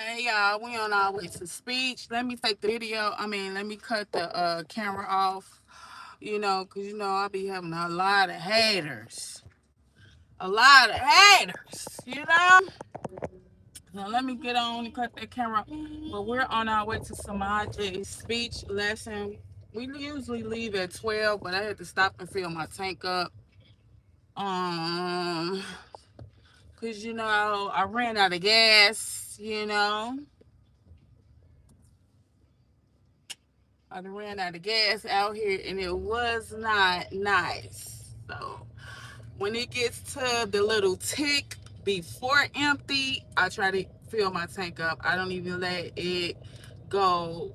Hey y'all, we on our way to speech. Let me take the video. Let me cut the camera off. Cause I be having a lot of haters. A lot of haters. So let me get on and cut that camera. But we're on our way to Samaje's speech lesson. We usually leave at 12, but I had to stop and fill my tank up. Um, cause I ran out of gas. I done ran out of gas out here and it was not nice. So when it gets to the little tick before empty, I try to fill my tank up. I don't even let it go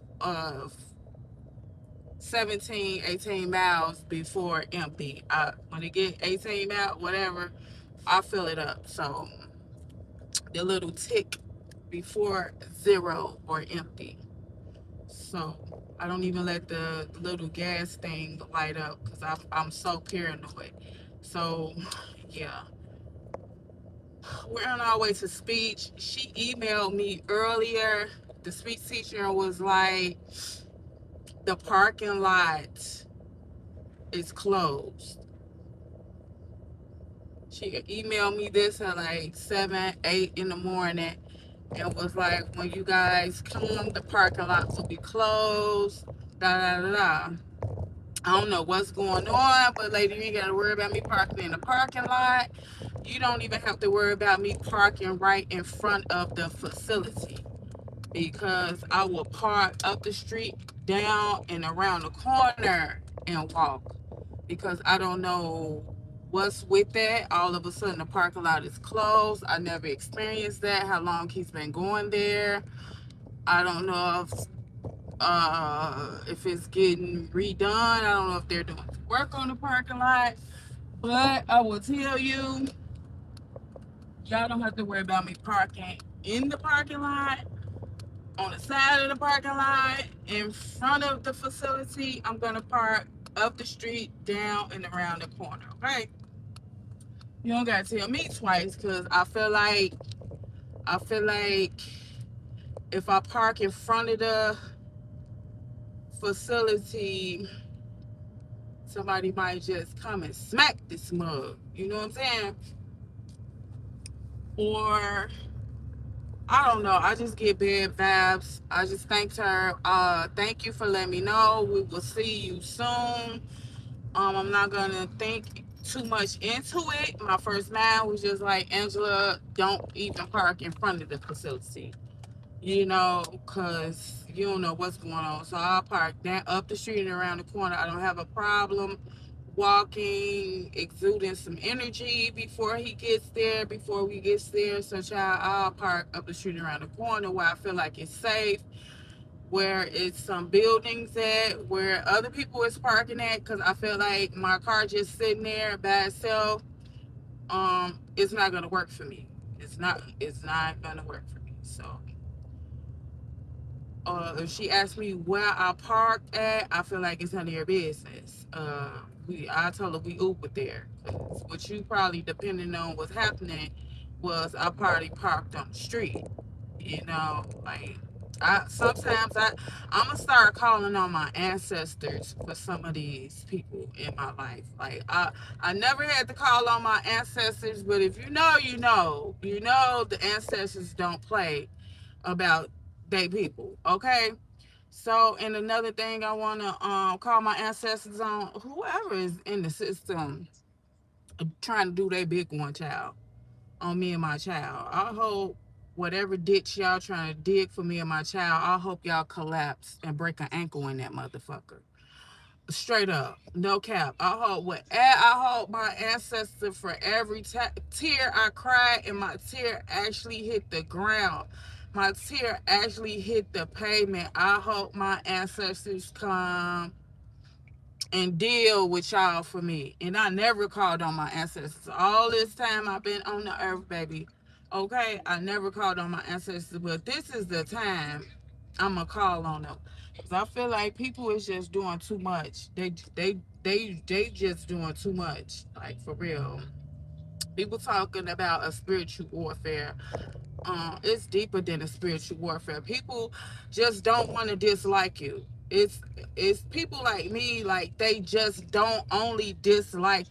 17, 18 miles before empty. When it get 18 miles, whatever, I fill it up. So the little tick before zero or empty. So I don't even let the little gas thing light up because I'm so paranoid. So yeah, we're on our way to speech. She emailed me earlier. The speech teacher was like, the parking lot is closed. She emailed me this at like 7, 8 in the morning and was like, when you guys come, the parking lot will be closed. Da da da da. I don't know what's going on, but lady, you ain't got to worry about me parking in the parking lot. You don't even have to worry about me parking right in front of the facility because I will park up the street, down, and around the corner and walk because I don't know what's with that. All of a sudden, the parking lot is closed. I never experienced that, how long he's been going there. I don't know if it's getting redone. I don't know if they're doing work on the parking lot, but I will tell you, y'all don't have to worry about me parking in the parking lot, on the side of the parking lot, in front of the facility. I'm gonna park up the street, down, and around the corner. Okay, you don't gotta tell me twice, cause I feel like if I park in front of the facility, somebody might just come and smack this mug. You know what I'm saying? Or I don't know. I just get bad vibes. I just thanked her. Thank you for letting me know. We will see you soon. I'm not gonna think too much into it. My first mind was just like, Angela, don't even park in front of the facility. Because you don't know what's going on. So I'll park down up the street and around the corner. I don't have a problem walking, exuding some energy before he gets there, before we gets there. So child, I'll park up the street and around the corner where I feel like it's safe, where it's some buildings at, where other people is parking at, because I feel like my car just sitting there by itself, it's not gonna work for me. It's not gonna work for me. So if she asked me where I parked at, I feel like it's none of your business. I told her we Uber there. 'Cause what you probably depending on what's happening was I probably parked on the street. Like I'm gonna start calling on my ancestors for some of these people in my life. Like I never had to call on my ancestors, but if the ancestors don't play about they people, okay? So, and another thing I want to call my ancestors on, whoever is in the system trying to do their big one, child, on me and my child. I hope whatever ditch y'all trying to dig for me and my child, I hope y'all collapse and break an ankle in that motherfucker. Straight up, no cap. I hope my ancestor, for every tear I cried and my tear actually hit the ground, my tear actually hit the pavement. I hope my ancestors come and deal with y'all for me. And I never called on my ancestors all this time I've been on the earth, baby. Okay, I never called on my ancestors, but this is the time I'm gonna call on them. Cause I feel like people is just doing too much. They just doing too much, like for real. People talking about a spiritual warfare. It's deeper than a spiritual warfare. People just don't want to dislike you. It's people like me, like they just don't only dislike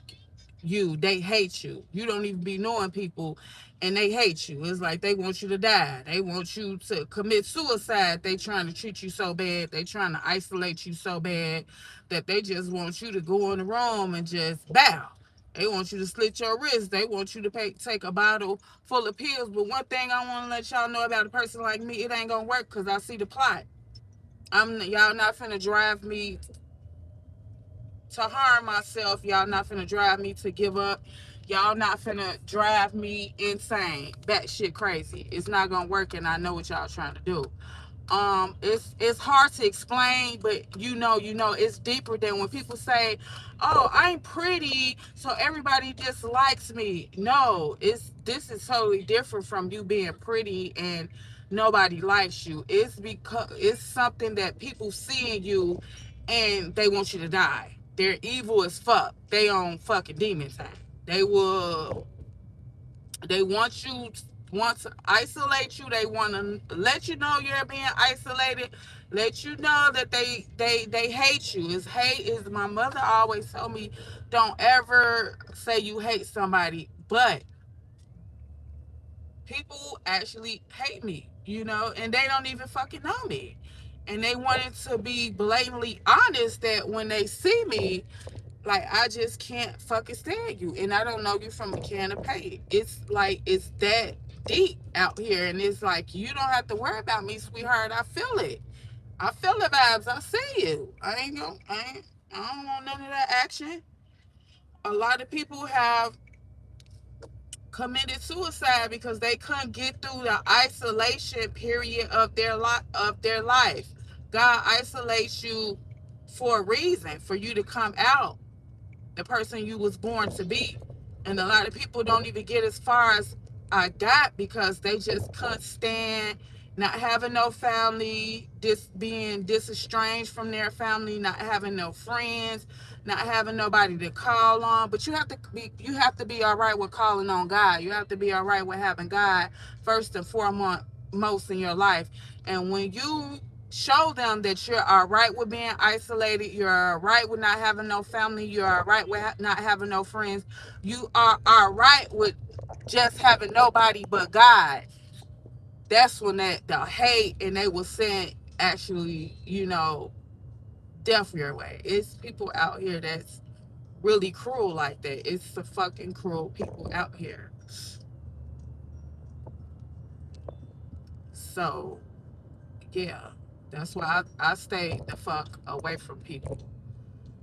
you, they hate you. You don't even be knowing people and they hate you. It's like they want you to die. They want you to commit suicide. They trying to treat you so bad. They trying to isolate you so bad that they just want you to go in the room and just bow. They want you to slit your wrist. They want you to take a bottle full of pills. But one thing I want to let y'all know about a person like me, it ain't gonna work because I see the plot. Y'all not finna drive me to harm myself. Y'all not finna drive me to give up. Y'all not finna drive me insane. That shit crazy. It's not gonna work, and I know what y'all trying to do. It's hard to explain, but it's deeper than when people say, "Oh, I'm pretty, so everybody dislikes me." No, this is totally different from you being pretty and nobody likes you. It's because it's something that people see in you, and they want you to die. They're evil as fuck. They on fucking demon time. They will they want to isolate you. They want to let you know you're being isolated. Let you know that they hate you. Is hate is my mother always told me, don't ever say you hate somebody, but people actually hate me, and they don't even fucking know me. And they wanted to be blatantly honest that when they see me, like, I just can't fucking stand you, and I don't know you from a can of paint. It's like it's that deep out here, and it's like you don't have to worry about me, sweetheart. I feel it. I feel the vibes. I see you. I don't want none of that action. A lot of people have committed suicide because they couldn't get through the isolation period of their life. God isolates you for a reason, for you to come out the person you was born to be. And a lot of people don't even get as far as I got because they just couldn't stand not having no family, being disestranged from their family, not having no friends, not having nobody to call on. But you have to be all right with calling on God. You have to be all right with having God first and foremost in your life. And when you show them that you're all right with being isolated, you're all right with not having no family, you're all right with not having no friends, you are all right with just having nobody but God. That's when that the hate and they will send actually, death your way. It's people out here that's really cruel like that. It's the fucking cruel people out here. So yeah, that's why I stay the fuck away from people.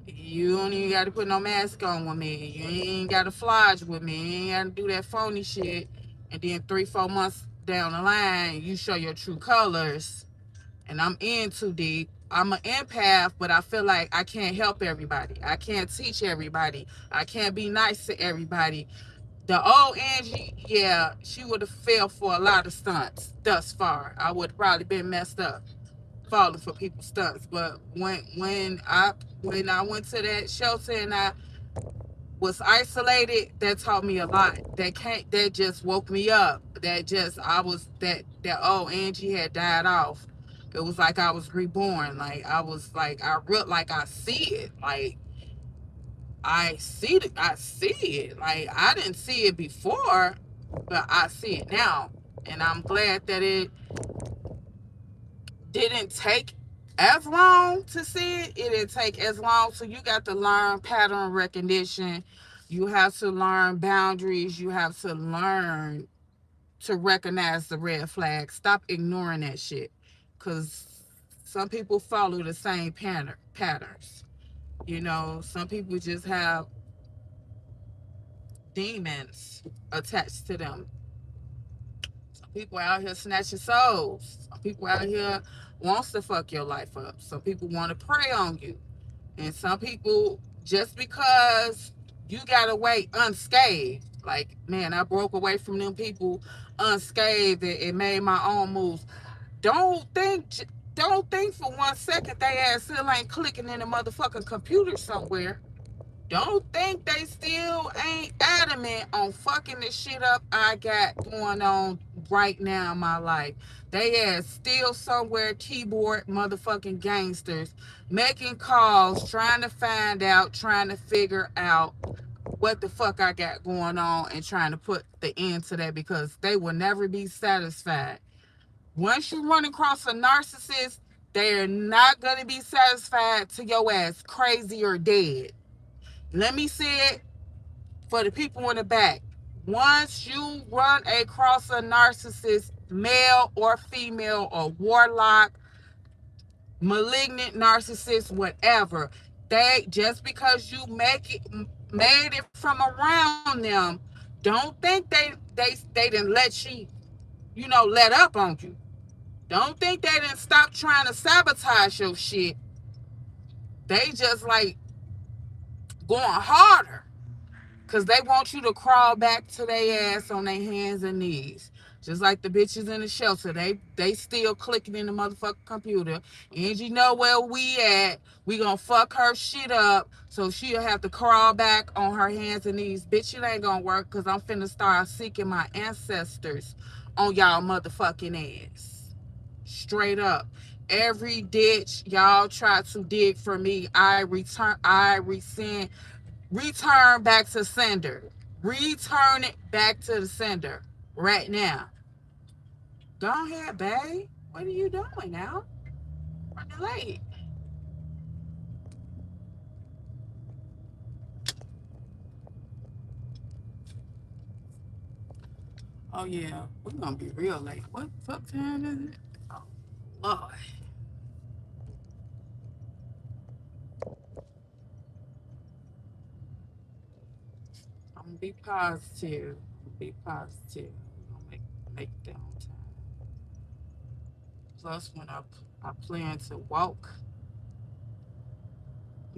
You don't even got to put no mask on with me. You ain't got to flodge with me. You ain't got to do that phony shit. And then 3, 4 months down the line, you show your true colors. And I'm in too deep. I'm an empath, but I feel like I can't help everybody. I can't teach everybody. I can't be nice to everybody. The old Angie, yeah, she would have failed for a lot of stunts thus far. I would have probably been messed up falling for people's stunts. But when I went to that shelter and I was isolated, that taught me a lot. That just woke me up. That oh, Angie had died off. It was like I was reborn. Like I was like I see it. Like I see it. Like I didn't see it before, but I see it now. And I'm glad that it didn't take as long to see it. It didn't take as long. So you got to learn pattern recognition. You have to learn boundaries. You have to learn to recognize the red flag. Stop ignoring that shit. Because some people follow the same patterns. Some people just have demons attached to them. Some people out here snatching souls. Some people out here wants to fuck your life up. Some people want to prey on you. And some people, just because you got away unscathed, like, man, I broke away from them people unscathed and made my own moves. Don't think, don't think for 1 second they ass still ain't clicking in a motherfucking computer somewhere. Don't think they still ain't adamant on fucking the shit up I got going on right now in my life. They are still somewhere keyboard motherfucking gangsters making calls, trying to find out, trying to figure out what the fuck I got going on and trying to put the end to that because they will never be satisfied. Once you run across a narcissist, they're not gonna be satisfied till your ass crazy or dead. Let me say it for the people in the back. Once you run across a narcissist, male or female or warlock, malignant narcissist, whatever, they just because you made it from around them, don't think they didn't let you, let up on you. Don't think they didn't stop trying to sabotage your shit. They just like going harder. Because they want you to crawl back to their ass on their hands and knees. Just like the bitches in the shelter. They still clicking in the motherfucking computer. Angie know where we at. We gonna fuck her shit up. So she'll have to crawl back on her hands and knees. Bitch, it ain't gonna work because I'm finna start seeking my ancestors on y'all motherfucking ass. Straight up. Every ditch y'all try to dig for me, I resend. Return back to sender. Return it back to the sender right now. Go ahead, babe. What are you doing now? Running late. Oh yeah, we're gonna be real late. What the fuck time is it? Oh Lord. I'm gonna be positive. Be positive. We're gonna make it there on time. Plus when I plan to walk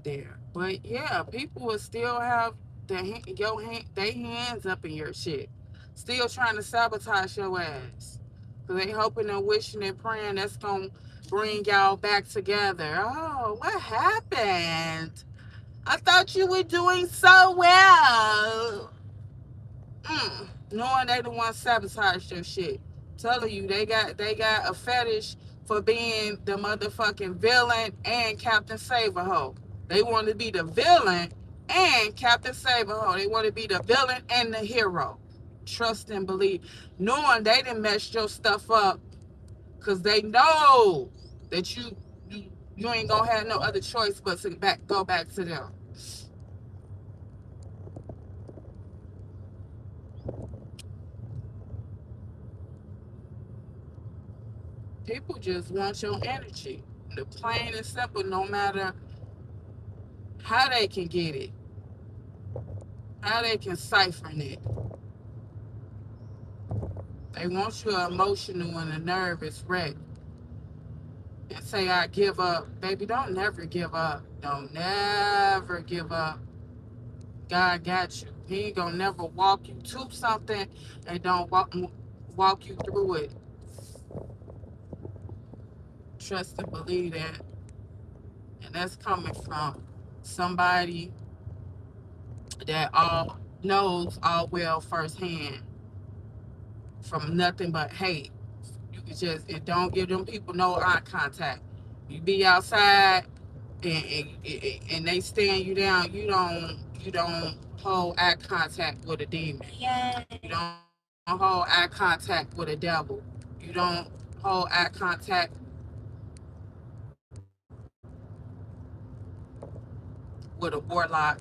there. But yeah, people will still have they hands up in your shit, still trying to sabotage your ass. Cause they hoping and wishing and praying that's gonna bring y'all back together. Oh, what happened? I thought you were doing so well. Knowing they the ones sabotage your shit. Telling you they got a fetish for being the motherfucking villain and Captain Saberho. They want to be the villain and Captain Saberho. They want to be the villain and the hero. Trust and believe. Knowing they didn't mess your stuff up because they know that you ain't gonna have no other choice but to go back to them. People just want your energy. The plain and simple, no matter how they can get it, how they can siphon it. They want you emotional and a nervous wreck and say, I give up. Baby, don't never give up. Don't never give up. God got you. He ain't gonna never walk you to something and don't walk you through it. Trust and believe that. And that's coming from somebody that all knows all well firsthand from nothing but hate. You can just and don't give them people no eye contact. You be outside and they stand you down. You don't hold eye contact with a demon. You don't hold eye contact with a devil. You don't hold eye contact with a warlock,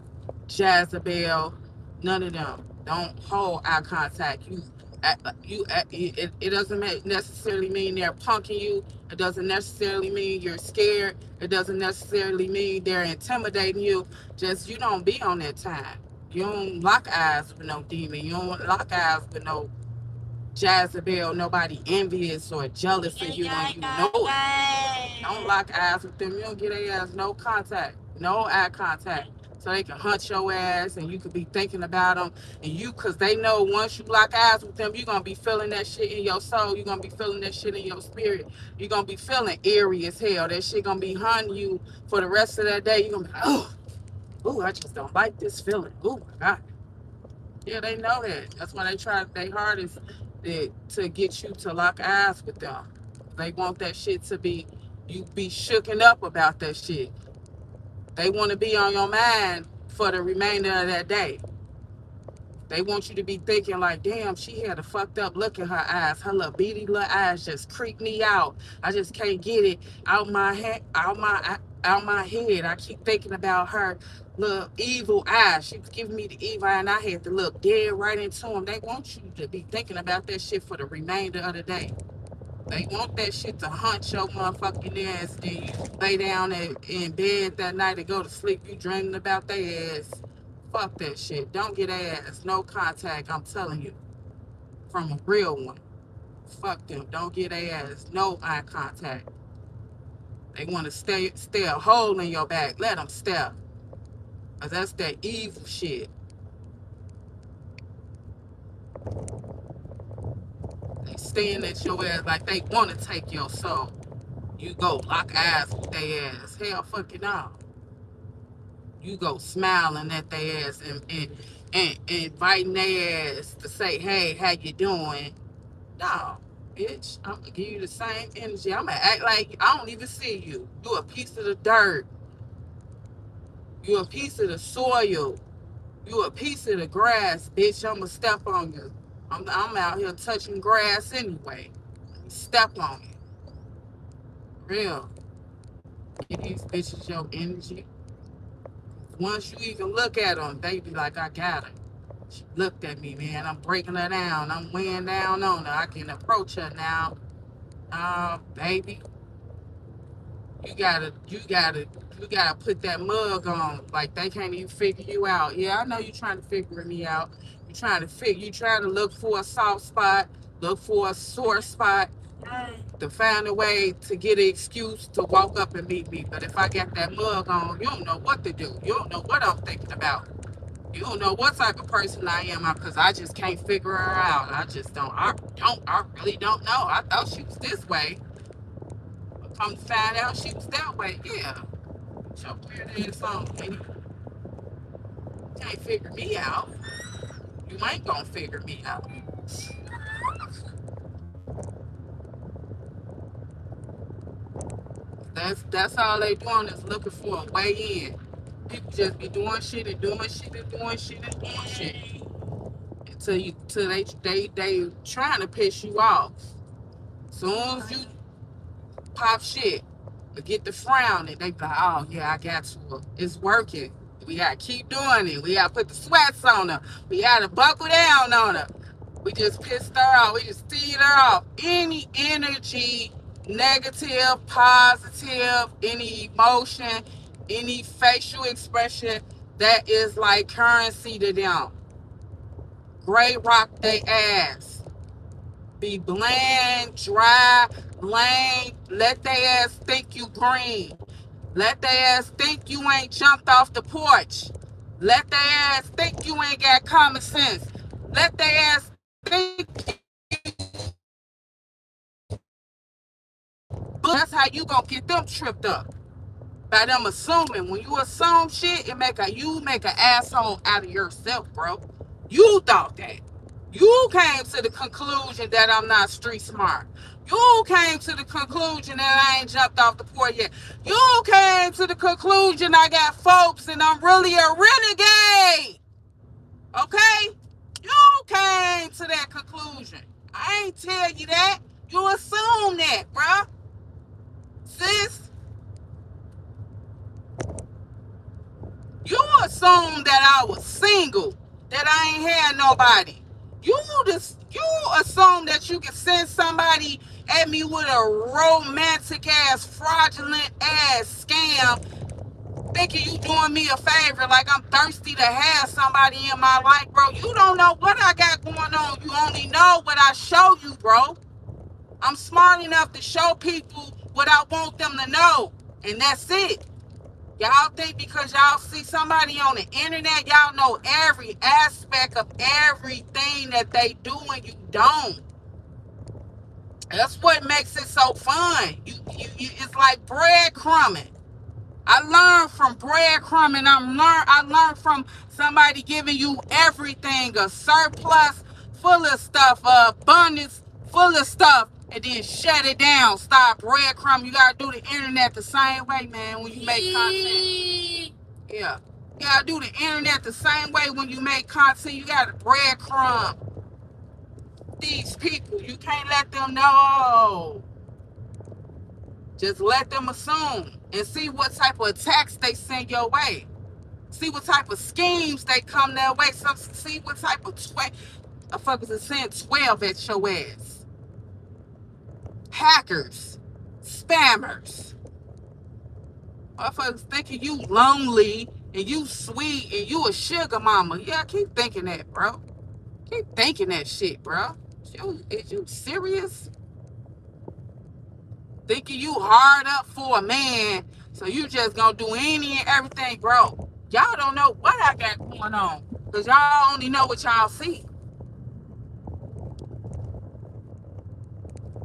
Jezebel, none of them. Don't hold eye contact. It doesn't necessarily mean they're punking you. It doesn't necessarily mean you're scared. It doesn't necessarily mean they're intimidating you. Just you don't be on that time. You don't lock eyes with no demon. You don't lock eyes with no Jezebel. Nobody envious or jealous of you when you know it. Don't lock eyes with them. You don't get their ass no contact, no eye contact. So they can hunt your ass and you could be thinking about them. And cause they know once you lock eyes with them, you're going to be feeling that shit in your soul. You're going to be feeling that shit in your spirit. You're going to be feeling eerie as hell. That shit going to be hunting you for the rest of that day. You're going to be like, oh, Ooh, I just don't like this feeling. Ooh my God. Yeah, they know that. That's why they try their hardest to get you to lock eyes with them. They want that shit to be, you be shooken up about that shit. They want to be on your mind for the remainder of that day. They want you to be thinking like, damn, she had a fucked up look in her eyes. Her little beady little eyes just creep me out. I just can't get it out my head, out my head. I keep thinking about her little evil eyes. She was giving me the evil eye, and I had to look dead right into them. They want you to be thinking about that shit for the remainder of the day. They want that shit to hunt your motherfucking ass. Then you lay down in bed that night and go to sleep. You dreaming about their ass. Fuck that shit. Don't get ass. No contact. I'm telling you. From a real one. Fuck them. Don't get ass. No eye contact. They want to stay a hole in your back. Let them step. Cause that's that evil shit. They staring at your ass like they want to take your soul. You go lock eyes with their ass. Hell fucking no. You go smiling at their ass and inviting their ass to say, hey, how you doing? No, bitch. I'm gonna give you the same energy. I'm gonna act like I don't even see you. You a piece of the dirt. You a piece of the soil. You a piece of the grass, bitch. I'm gonna step on you. I'm out here touching grass anyway. Step on it. Real. Give these bitches your energy. Once you even look at them, they be like, I got her. She looked at me, man. I'm breaking her down. I'm weighing down on her. I can approach her now. Baby, you gotta put that mug on. Like they can't even figure you out. Yeah, I know you trying to figure me out. You trying to look for a soft spot, look for a sore spot, to find a way to get an excuse to walk up and meet me. But if I got that mug on, you don't know what to do. You don't know what I'm thinking about. You don't know what type of person I am because I just can't figure her out. I just don't. I really don't know. I thought she was this way. But come to find out she was that way. Yeah. Your weird ass on, baby. You can't figure me out. You ain't gonna figure me out. That's all they doing is looking for a way in. People just be doing shit and doing shit and doing shit and doing shit till they trying to piss you off. Soon as you pop shit, but get the frown and they be like, oh yeah, I got to. It's working. We gotta keep doing it. We gotta put the sweats on her. We gotta buckle down on her. We just pissed her off. We just teed her off. Any energy, negative, positive, any emotion, any facial expression that is like currency to them. Gray rock they ass. Be bland, dry, lame. Let they ass think you green. Let they ass think you ain't jumped off the porch. Let they ass think you ain't got common sense. Let they ass think that's how you gonna get them tripped up. By them assuming. When you assume shit, you make an asshole out of yourself, bro. You thought that. You came to the conclusion that I'm not street smart. You came to the conclusion that I ain't jumped off the porch yet. You came to the conclusion I got folks and I'm really a renegade. Okay? You came to that conclusion. I ain't tell you that. You assume that, bruh. Sis, you assumed that I was single, that I ain't had nobody. You assume that you can send somebody at me with a romantic ass, fraudulent ass scam, thinking you doing me a favor, like I'm thirsty to have somebody in my life, bro. You don't know what I got going on. You only know what I show you, bro. I'm smart enough to show people what I want them to know, and that's it. Y'all think because y'all see somebody on the internet, y'all know every aspect of everything that they do and you don't. That's what makes it so fun. It's like breadcrumbing. I learned from breadcrumbing. I learned from somebody giving you everything, a surplus full of stuff, abundance full of stuff, and then shut it down. Stop breadcrumb. You gotta do the internet the same way, man. When you make content, yeah, you gotta do the internet the same way when you make content. You gotta breadcrumb these people. You can't let them know. Just let them assume and see what type of attacks they send your way. See what type of schemes they come their way. See what type of motherfuckers are send 12 at your ass. Hackers, spammers. Motherfuckers thinking you lonely and you sweet and you a sugar mama. Yeah, keep thinking that, bro. Keep thinking that shit, bro. Is you serious? Thinking you hard up for a man, so you just gonna do any and everything, bro. Y'all don't know what I got going on, because y'all only know what y'all see.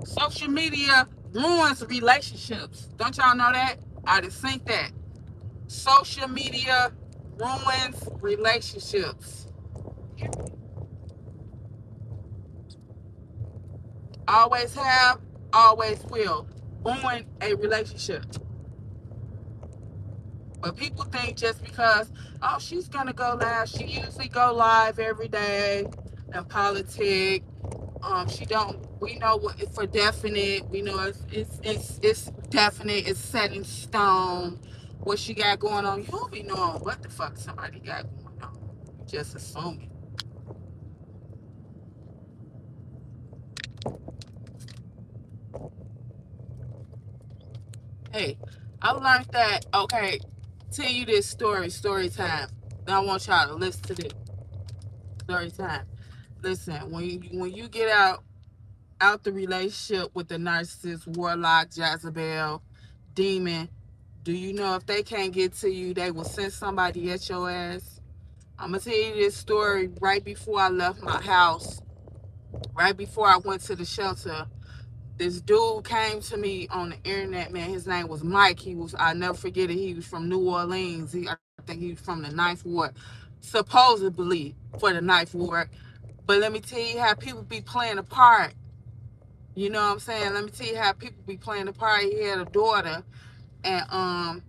Social media ruins relationships. Don't y'all know that? I just think that. Social media ruins relationships. Always have, always will. Ruin a relationship. But people think just because, oh, she's gonna go live. She usually go live every day in politics. She don't. We know what for definite. We know it's definite. It's set in stone. What she got going on. You don't be knowing what the fuck somebody got going on. You just assuming. Hey, I learned that. Okay, tell you this story time. Now I want y'all to listen to this story time. Listen, when you get out the relationship with the narcissist, warlock, Jezebel, demon, do you know if they can't get to you, they will send somebody at your ass? I'm gonna tell you this story right before I left my house, right before I went to the shelter. This dude came to me on the internet, man. His name was Mike. I never forget it. He was from New Orleans. I think he was from the Ninth Ward, supposedly for the Ninth Ward. But let me tell you how people be playing a part. You know what I'm saying? Let me tell you how people be playing a part. He had a daughter, and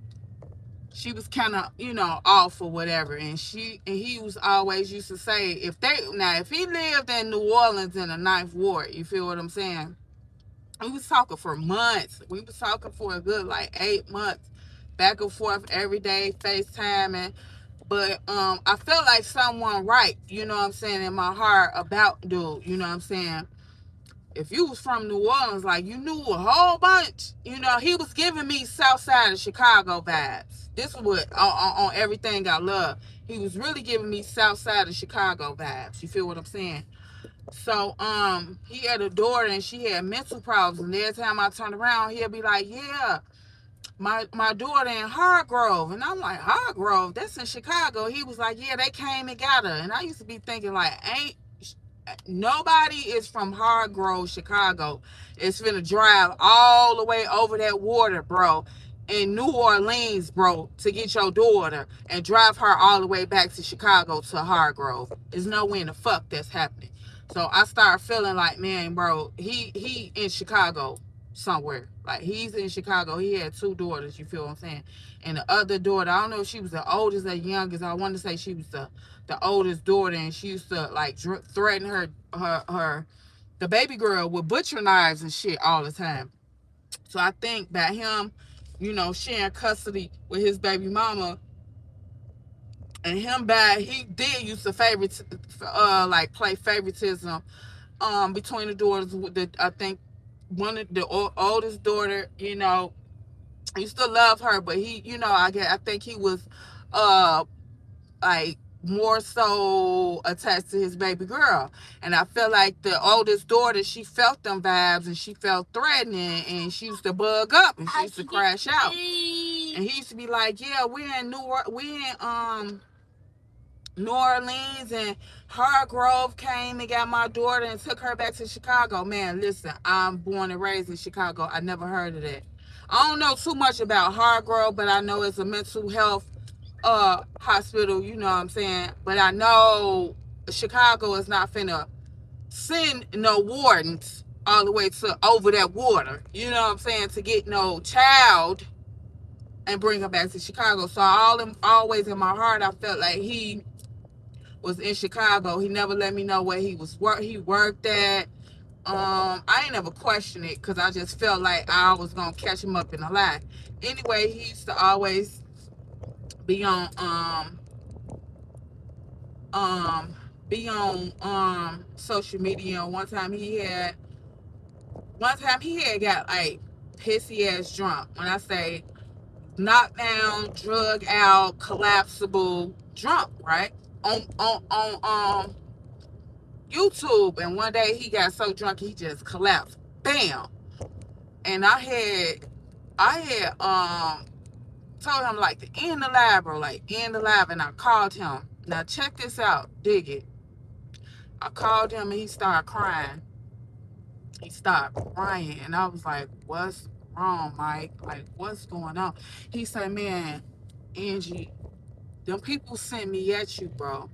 she was kind of, off or whatever, and he was always used to say, if he lived in New Orleans in the Ninth Ward, you feel what I'm saying? We was talking for months. We was talking for a good like 8 months, back and forth every day, FaceTiming. But I felt like someone right, you know what I'm saying, in my heart about dude, you know what I'm saying. If you was from New Orleans, like you knew a whole bunch, he was giving me South Side of Chicago vibes. This is what on everything I love. He was really giving me South Side of Chicago vibes. You feel what I'm saying? So he had a daughter and she had mental problems, and every time I turn around, he'll be like, yeah, my daughter in Hargrove. And I'm like, Hargrove? That's in Chicago. He was like, yeah, they came and got her. And I used to be thinking like, ain't nobody is from Hargrove, Chicago. It's finna drive all the way over that water, bro, in New Orleans, bro, to get your daughter and drive her all the way back to Chicago to Hargrove. There's no way in the fuck that's happening. So I started feeling like, man, bro, he in Chicago somewhere. Like he's in Chicago. He had two daughters, you feel what I'm saying? And the other daughter, I don't know if she was the oldest or youngest. I want to say she was the oldest daughter, and she used to like threaten her the baby girl with butcher knives and shit all the time. So I think that him, sharing custody with his baby mama, and he did use to like play favoritism between the daughters. I think one of the oldest daughter, I used to love her, but he, I think he was like more so attached to his baby girl. And I feel like the oldest daughter, she felt them vibes and she felt threatening, and she used to bug up and she used to crash out. And he used to be like, yeah, we're in New Orleans, and Hargrove came and got my daughter and took her back to Chicago. Man, listen, I'm born and raised in Chicago. I never heard of that. I don't know too much about Hard Girl, but I know it's a mental health hospital, you know what I'm saying? But I know Chicago is not finna send no wardens all the way to over that water, you know what I'm saying, to get no child and bring her back to Chicago. So always in my heart, I felt like he was in Chicago. He never let me know where he worked at. I ain't never questioned it because I just felt like I was gonna catch him up in a lie. Anyway, he used to always be on um social media. One time he had got like pissy ass drunk. When I say knocked down, drug out, collapsible, drunk, right? On YouTube, and one day he got so drunk he just collapsed. Bam. And I had told him like to end the live, bro, like end the live, and I called him. Now check this out, dig it. I called him and he started crying. He started crying, and I was like, "What's wrong, Mike? Like, what's going on?" He said, "Man, Angie, them people sent me at you, bro."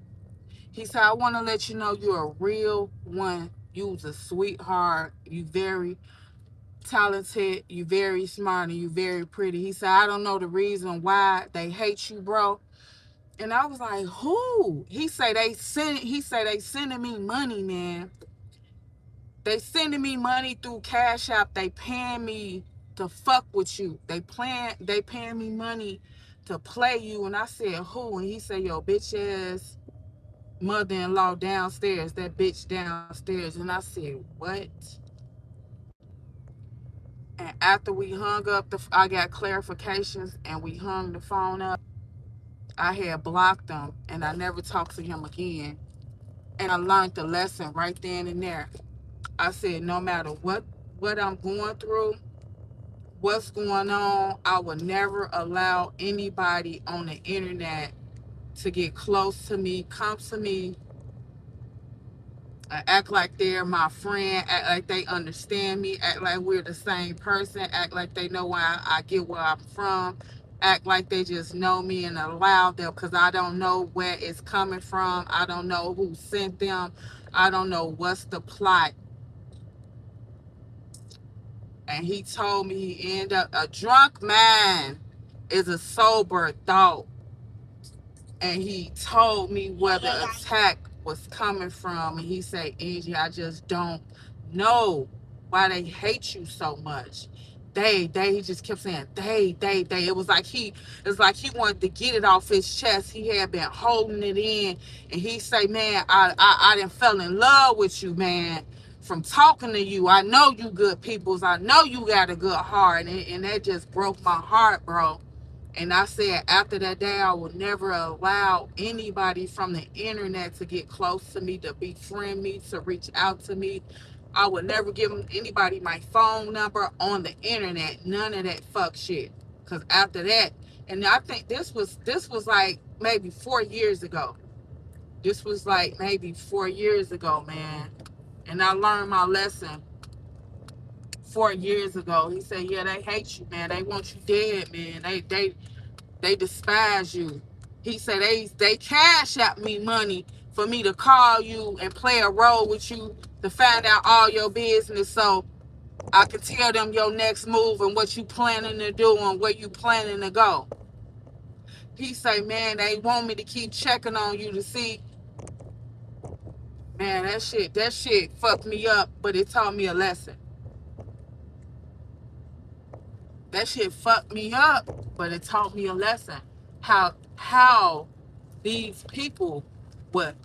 He said, "I want to let you know you're a real one. You's a sweetheart. You very talented. You very smart, and you very pretty." He said, "I don't know the reason why they hate you, bro." And I was like, "Who?" He said they sending me money, man. They sending me money through Cash App. They paying me to fuck with you. They paying me money to play you." And I said, "Who?" And he said, "Yo, bitch ass mother-in-law downstairs, that bitch downstairs." And I said, "What?" And after we hung up, I got clarifications and we hung the phone up. I had blocked him and I never talked to him again. And I learned the lesson right then and there. I said, no matter what I'm going through, what's going on, I will never allow anybody on the internet to get close to me, come to me, act like they're my friend, act like they understand me, act like we're the same person, act like they know why I get where I'm from, act like they just know me, and allow them, because I don't know where it's coming from. I don't know who sent them. I don't know what's the plot. And he told me he ended up, a drunk man is a sober thought. And he told me where the attack was coming from. And he said, Angie, I just don't know why they hate you so much. He just kept saying, they. It was like he wanted to get it off his chest. He had been holding it in. And he say, man, I done fell in love with you, man. From talking to you, I know you good peoples. I know you got a good heart. And that just broke my heart, bro. And I said, after that day, I will never allow anybody from the internet to get close to me, to befriend me, to reach out to me. I would never give anybody my phone number on the internet. None of that fuck shit. Because after that, and I think this was like maybe 4 years ago. This was like maybe 4 years ago, man. And I learned my lesson 4 years ago. He said, yeah, they hate you, man. They want you dead, man. They despise you. He said they cash out me money for me to call you and play a role with you to find out all your business, so I can tell them your next move and what you planning to do and where you planning to go. He say, man, they want me to keep checking on you to see. Man, that shit fucked me up, but it taught me a lesson. That shit fucked me up, but it taught me a lesson. How these people would,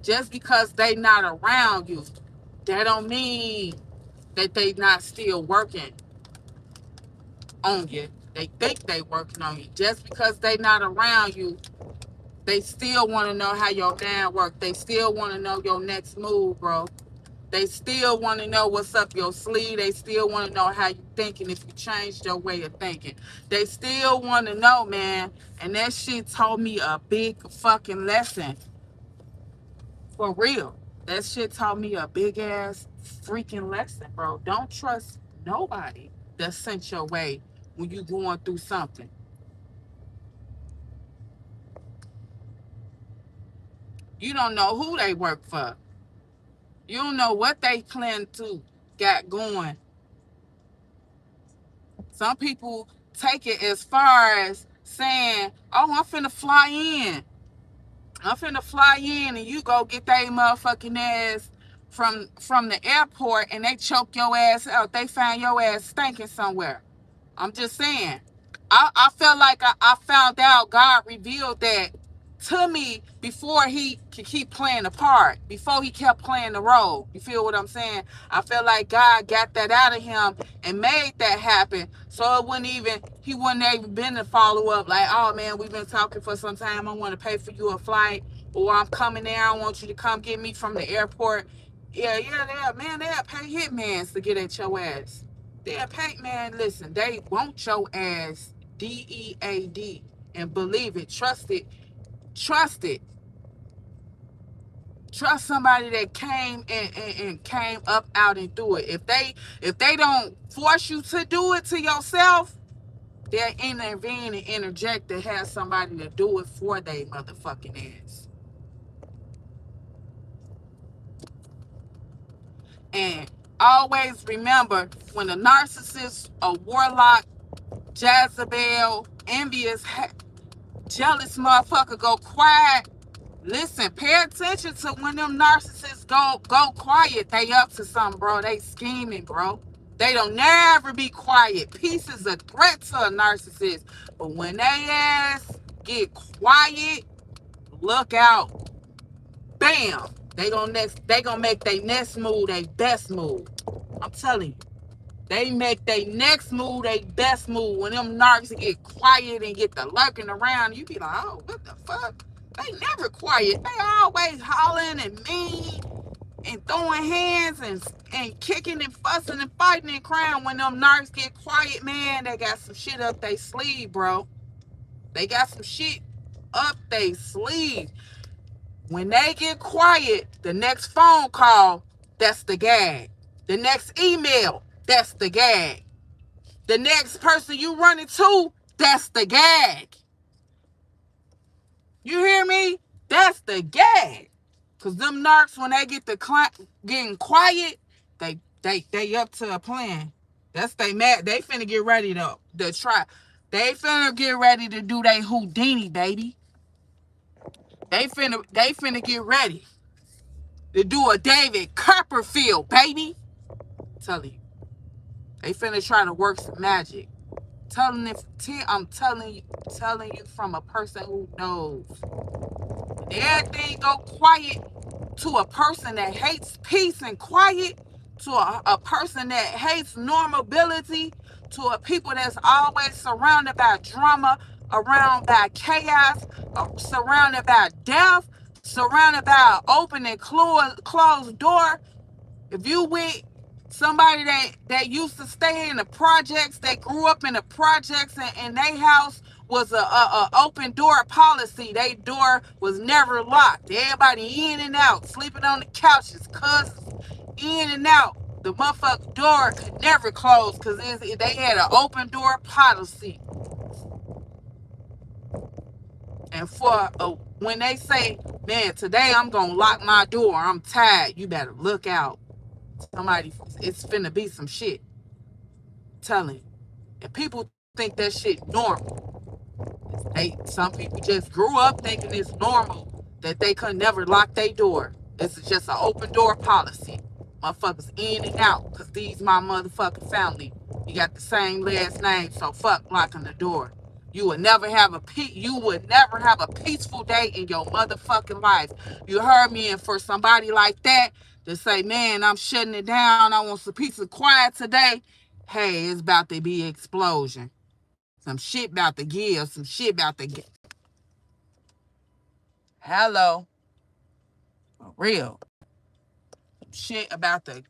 just because they not around you, that don't mean that they not still working on you. They think they working on you. Just because they not around you, they still want to know how your plan work. They still want to know your next move, bro. They still want to know what's up your sleeve. They still want to know how you thinking, if you changed your way of thinking. They still want to know, man. And that shit taught me a big fucking lesson. For real. That shit taught me a big ass freaking lesson, bro. Don't trust nobody. that's sent your way when you going through something. You don't know who they work for. You don't know what they plan to got going. Some people take it as far as saying, oh, I'm finna fly in. I'm finna fly in and you go get that motherfucking ass from the airport and they choke your ass out. They find your ass stinking somewhere. I'm just saying. I felt like I found out God revealed that to me before he could keep playing the part, before he kept playing the role. You feel what I'm saying? I felt like God got that out of him and made that happen. So it wouldn't even, he wouldn't even been to follow up like, oh man, we've been talking for some time. I want to pay for you a flight, or I'm coming there. I want you to come get me from the airport. Yeah, man, they'll pay hitmans to get at your ass. They'll pay, man, listen, they want your ass DEAD, and believe it, trust it, trust it. Trust somebody that came and came up out and through it. If they don't force you to do it to yourself, they'll intervene and interject to have somebody to do it for they motherfucking ass. And always remember, when a narcissist, a warlock, Jezebel, envious, jealous motherfucker go quiet, listen, pay attention to when them narcissists go quiet. They up to something, bro. They scheming, bro. They don't never be quiet. Peace is a threat to a narcissist. But when they ass get quiet, look out. Bam. They gonna make their next move their best move. I'm telling you. They make their next move their best move. When them narcs get quiet and get the lurking around, you be like, oh, what the fuck? They never quiet. They always hollering and mean and throwing hands and kicking and fussing and fighting and crying. When them narcs get quiet, man, they got some shit up their sleeve, bro. They got some shit up their sleeve. When they get quiet, the next phone call, that's the gag. The next email, that's the gag. The next person you run into, that's the gag. You hear me? That's the gag. Cause them narcs, when they get getting quiet, they up to a plan. That's they mad. They finna get ready to try. They finna get ready to do they Houdini, baby. They finna get ready to do a David Copperfield, baby. I'm telling you. They finna try to work some magic. I'm telling you from a person who knows. Everything go quiet to a person that hates peace and quiet, to a person that hates normability, to a people that's always surrounded by drama, around by chaos, surrounded by death, surrounded by open and closed door. If you with somebody that used to stay in the projects, that grew up in the projects, and their house was a open door policy. Their door was never locked. Everybody in and out, sleeping on the couches, cousins in and out. The motherfucking door could never close because they had an open door policy. And when they say, man, today I'm gonna lock my door, I'm tired, you better look out. Somebody, it's finna be some shit. I'm telling you. And people think that shit normal. Some people just grew up thinking it's normal that they could never lock their door. This is just an open door policy. Motherfuckers in and out, because these my motherfucking family. You got the same last name, so fuck locking the door. You would never have a peaceful day in your motherfucking life. You heard me? And for somebody like that to say, man, I'm shutting it down, I want some peace and quiet today, hey, it's about to be an explosion. Some shit about to give, some shit about to get. Hello. For real. Some shit about to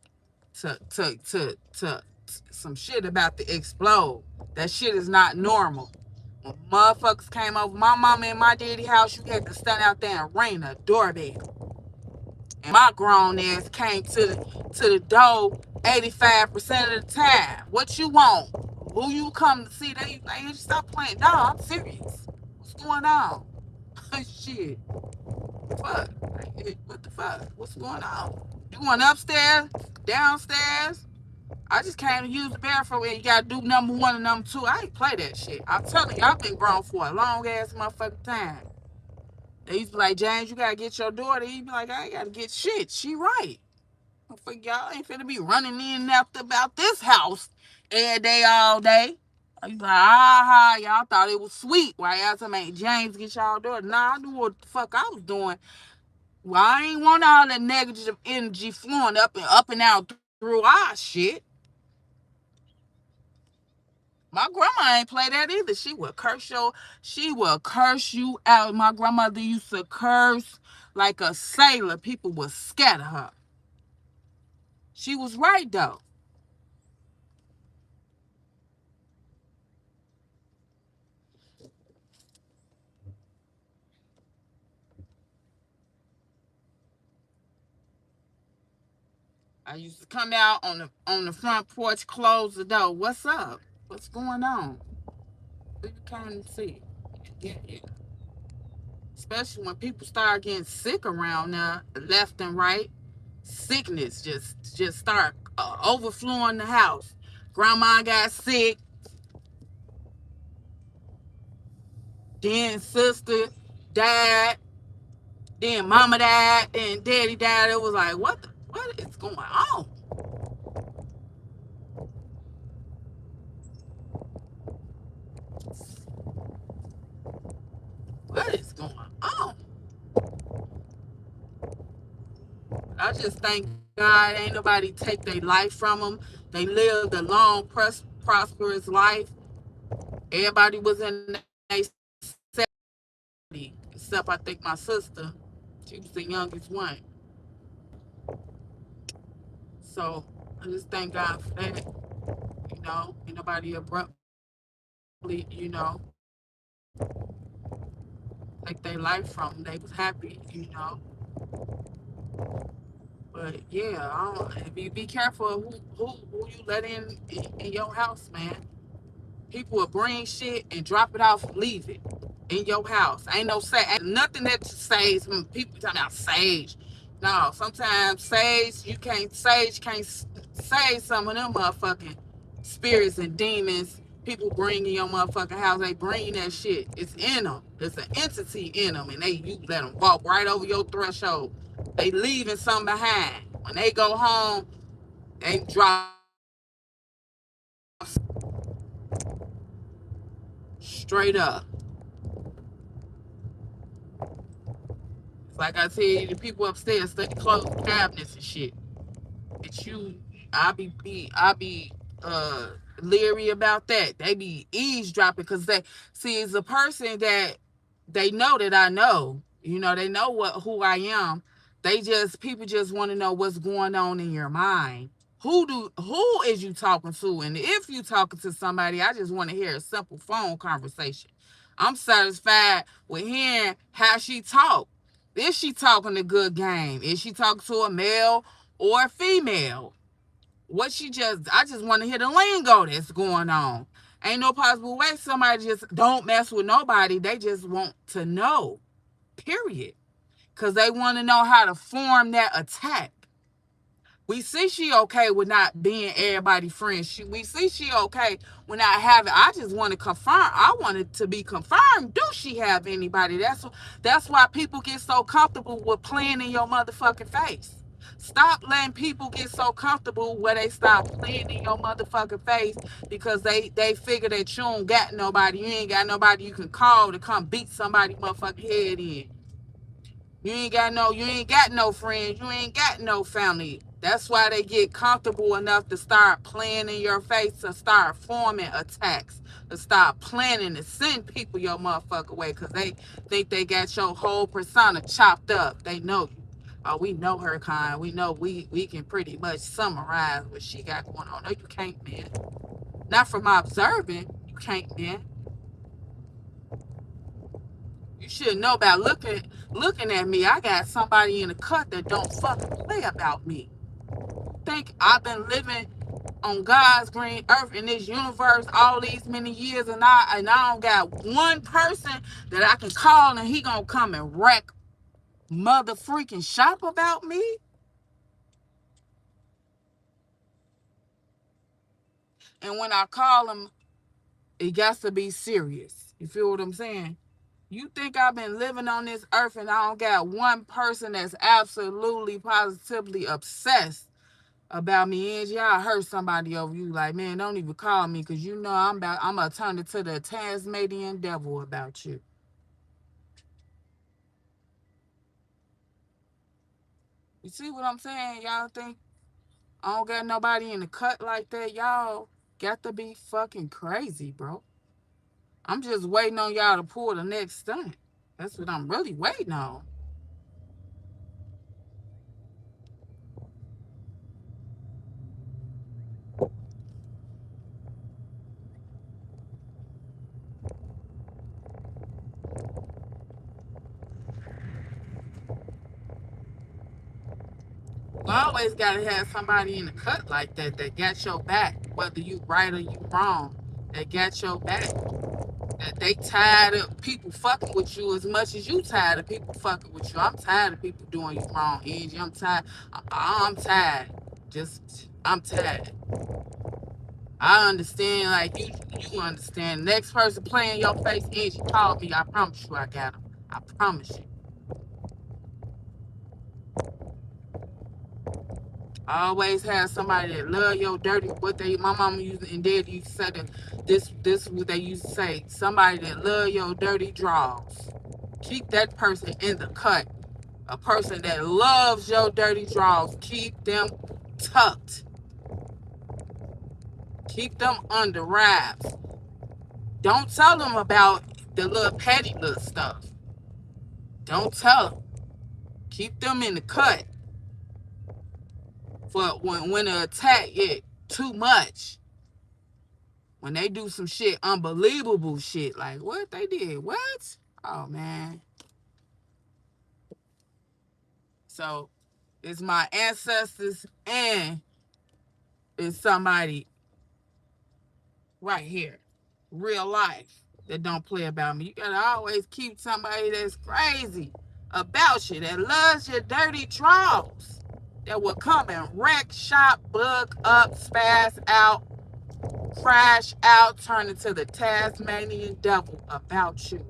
some shit about to explode. That shit is not normal. When motherfuckers came over my mama and my daddy house, you had to stand out there and ring the doorbell. And my grown ass came to the door 85% of the time. What you want? Who you come to see? They like, you stop playing. No, I'm serious. What's going on? Shit. Fuck. Like, what the fuck? What's going on? You going upstairs? Downstairs? I just came to use the bathroom and you gotta do number one and number two. I ain't play that shit. I'm telling you, I've been grown for a long ass motherfucking time. They used to be like, James, you gotta get your daughter. He'd be like, I ain't gotta get shit. She right. For y'all ain't finna be running in and out about this house every day, all day. You like, aha, y'all thought it was sweet. Why y'all talking about James get y'all daughter? Nah, I knew what the fuck I was doing. Well, I ain't want all that negative energy flowing up and out through our shit. My grandma ain't play that either. She will curse you out. My grandmother used to curse like a sailor. People would scatter her. She was right though. I used to come out on the front porch, close the door. What's up? What's going on? Who you came to see? Yeah, yeah. Especially when people start getting sick around there, left and right. Sickness just start overflowing the house. Grandma got sick, then sister died, then mama died, then daddy died. It was like, what is going on? What is going on? I just thank God ain't nobody take their life from them. They lived a long, prosperous life. Everybody was in their 70s, except I think my sister. She was the youngest one. So I just thank God for that. Ain't nobody abruptly, take their life from them. They was happy. But yeah, be careful who you let in your house, man. People will bring shit and drop it off and leave it in your house. Ain't no say, ain't nothing that says. People talking about sage. No, sometimes sage can't save some of them motherfucking spirits and demons. People bring in your motherfucking house. They bring that shit. It's in them. It's an entity in them, and you let them walk right over your threshold. They leaving something behind. When they go home, they drop straight up. Like I said, the people upstairs close cabinets and shit. That I be leery about that. They be eavesdropping because they see it's a person that they know that I know. They know who I am. People just want to know what's going on in your mind. Who is you talking to? And if you talking to somebody, I just want to hear a simple phone conversation. I'm satisfied with hearing how she talk. Is she talking a good game? Is she talking to a male or a female? I just want to hear the lingo that's going on. Ain't no possible way somebody just don't mess with nobody. They just want to know, period. Because they want to know how to form that attack. We see she okay with not being everybody's friend. We see she okay with not having. I just want to confirm. I want it to be confirmed. Do she have anybody? That's why people get so comfortable with playing in your motherfucking face. Stop letting people get so comfortable where they stop playing in your motherfucking face because they figure that you don't got nobody. You ain't got nobody you can call to come beat somebody motherfucking head in. You ain't got no friends. You ain't got no family. That's why they get comfortable enough to start playing in your face, to start forming attacks, to start planning to send people your motherfucker way because they think they got your whole persona chopped up. They know you. Oh, we know her kind. We know we can pretty much summarize what she got going on. No, you can't, man. Not from observing. You can't, man. You should know about looking at me. I got somebody in the cut that don't fucking play about me. think I've been living on God's green earth in this universe all these many years, and I don't got one person that I can call and he gonna come and wreck mother freaking shop about me? And when I call him, it got to be serious. You feel what I'm saying? You think I've been living on this earth and I don't got one person that's absolutely positively obsessed about me? Angie, I heard somebody over you like, man, don't even call me because you know I'm gonna turn it to the Tasmanian devil about you. You see what I'm saying? Y'all think I don't got nobody in the cut like that? Y'all got to be fucking crazy, bro. I'm just waiting on y'all to pull the next stunt. That's what I'm really waiting on. You always gotta have somebody in the cut like that that got your back, whether you right or you wrong. That got your back. That they tired of people fucking with you as much as you tired of people fucking with you. I'm tired of people doing you wrong, Angie. I'm tired. I'm tired. I'm tired. I understand, like you understand. Next person playing your face, Angie, call me. I promise you, I got him. I promise you. I always have somebody that love your dirty. What they, my mama used and dad used to say that this what they used to say. Somebody that love your dirty draws. Keep that person in the cut. A person that loves your dirty draws. Keep them tucked. Keep them under wraps. Don't tell them about the little petty little stuff. Don't tell them. Keep them in the cut. For when the attack get too much. When they do some shit, unbelievable shit, like what they did, what? Oh man. So it's my ancestors and it's somebody right here, real life, that don't play about me. You gotta always keep somebody that's crazy about you, that loves your dirty draws, that will come and wreck shop, bug up, spaz out, crash out, turn into the Tasmanian devil about you.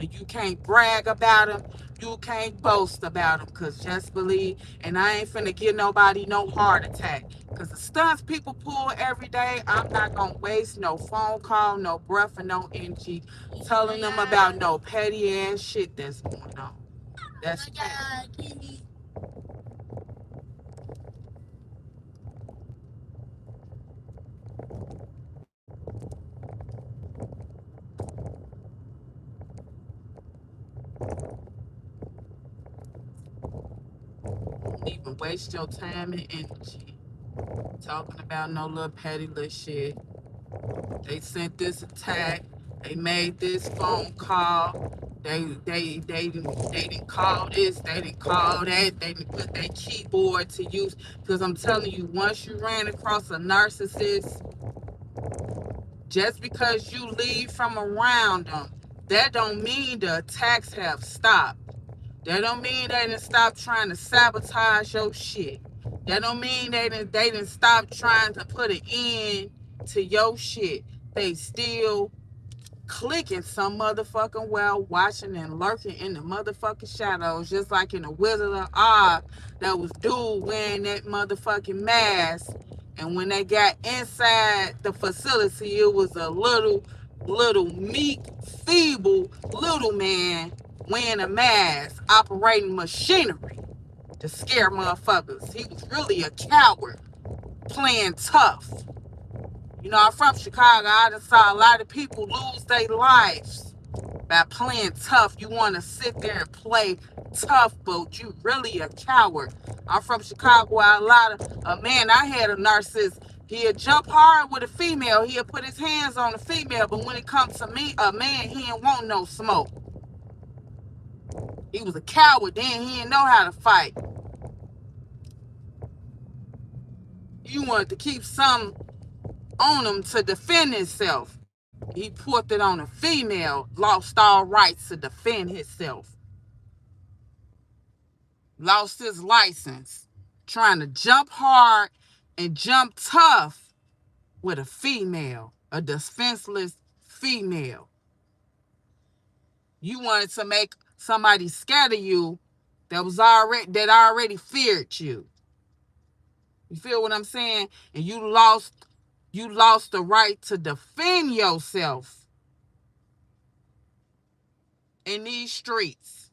And you can't brag about them. You can't boast about them. Because just believe, and I ain't finna give nobody no heart attack. Because the stunts people pull every day, I'm not going to waste no phone call, no breath, and no energy telling them about no petty ass shit that's going on. That's petty. Don't even waste your time and energy talking about no little petty little shit. They sent this attack. They made this phone call. They didn't call this. They didn't call that. They didn't put their keyboard to use. Because I'm telling you, once you ran across a narcissist, just because you leave from around them, that don't mean the attacks have stopped. That don't mean they didn't stop trying to sabotage your shit. That don't mean they didn't stop trying to put an end to your shit. They still clicking some motherfucking well, watching and lurking in the motherfucking shadows, just like in the Wizard of Oz. That was dude wearing that motherfucking mask, and when they got inside the facility, it was a little meek, feeble little man wearing a mask, operating machinery to scare motherfuckers. He was really a coward, playing tough. You know, I'm from Chicago. I just saw a lot of people lose their lives by playing tough. You want to sit there and play tough, but you really a coward. I'm from Chicago. A man, I had a narcissist. He'd jump hard with a female. He'd put his hands on a female, but when it comes to me, a man, he didn't want no smoke. He was a coward then. He didn't know how to fight. you wanted to keep some on him to defend himself. He put it on a female, lost all rights to defend himself, lost his license, trying to jump hard and jump tough with a female, a defenseless female. You wanted to make somebody scared of you that already feared you. You feel what I'm saying? And you lost the right to defend yourself in these streets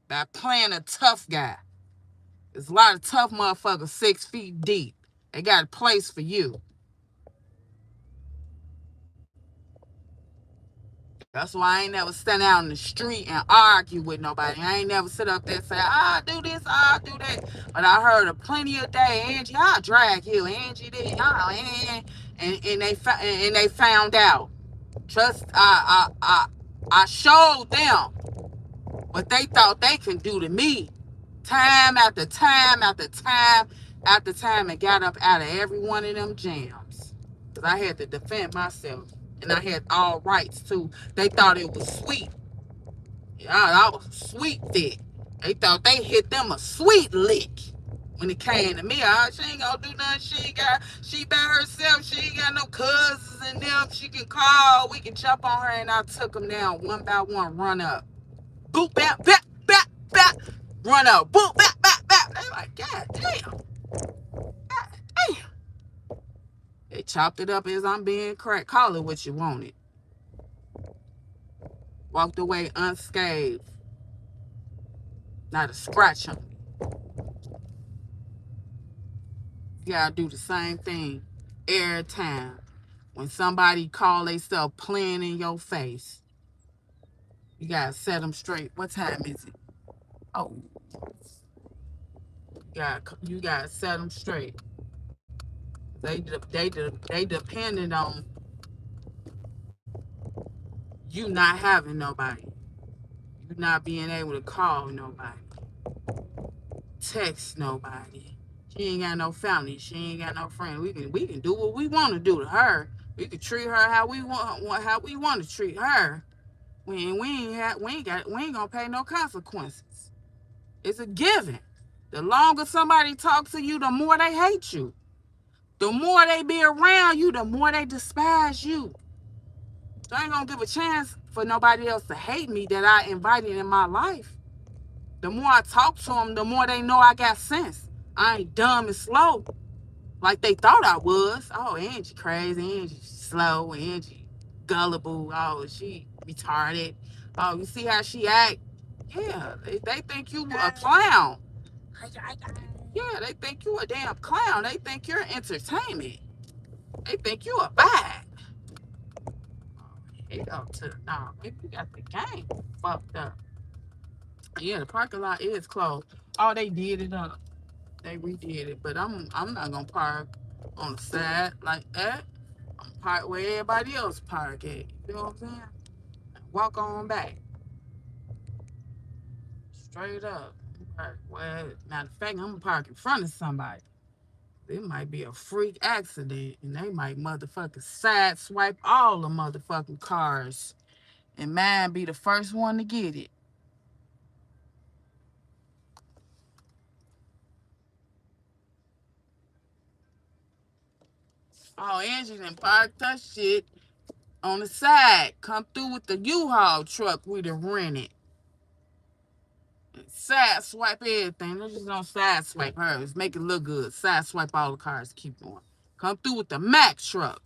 by playing a tough guy. There's a lot of tough motherfuckers 6 feet deep. They got a place for you. That's why I ain't never stand out in the street and argue with nobody. I ain't never sit up there and say, I'll do this, I'll do that. But I heard a plenty of day, Angie, I'll drag you, Angie, this, and they found out. I showed them what they thought they can do to me, time after time after time after time, and got up out of every one of them jams. Because I had to defend myself. And I had all rights too. They thought it was sweet. Yeah, I was sweet thick. They thought they hit them a sweet lick when it came to me. She ain't gonna do nothing. She by herself. She ain't got no cousins and them. She can call. We can jump on her. And I took them down one by one. Run up. Boop, bap, bap, bap, bap. Run up. Boop, bap, bap, bap. They like, God damn. God damn. They chopped it up as I'm being cracked. Call it what you wanted. Walked away unscathed. Not a scratch on me. You gotta do the same thing every time. When somebody call themselves playing in your face, you gotta set them straight. What time is it? Oh, you gotta set them straight. They depended on you not having nobody, you not being able to call nobody, text nobody. She ain't got no family. She ain't got no friends. We can do what we want to do to her. We can treat her how we want to treat her. We ain't gonna pay no consequences. It's a given. The longer somebody talks to you, the more they hate you. The more they be around you, the more they despise you. So I ain't gonna give a chance for nobody else to hate me that I invited in my life. The more I talk to them, the more they know I got sense. I ain't dumb and slow like they thought I was. Oh, Angie crazy, Angie slow, Angie gullible. Oh, she retarded. Oh, you see how she act? Yeah, they think you a clown. Yeah, they think you a damn clown. They think you're entertainment. They think you a bad. They go to no, maybe you got the game fucked up. Yeah, the parking lot is closed. Oh, they did it up. They redid it, but I'm not gonna park on the side like that. I'm park where everybody else park at. You know what I'm saying? Walk on back. Straight up. Well, matter of fact, I'm gonna park in front of somebody. It might be a freak accident, and they might motherfucking side swipe all the motherfucking cars, and mine be the first one to get it. Oh, Angie done parked her shit on the side. Come through with the U-Haul truck we done rented. Side swipe everything. They just don't side swipe hers. Make it look good. Side swipe all the cars. Keep going. Come through with the Mack truck.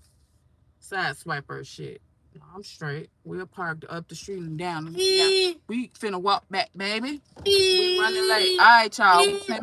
Side swipe her shit. No, I'm straight. We'll park up the street and down. We finna walk back, baby. We running late. All right, y'all. 10 minutes.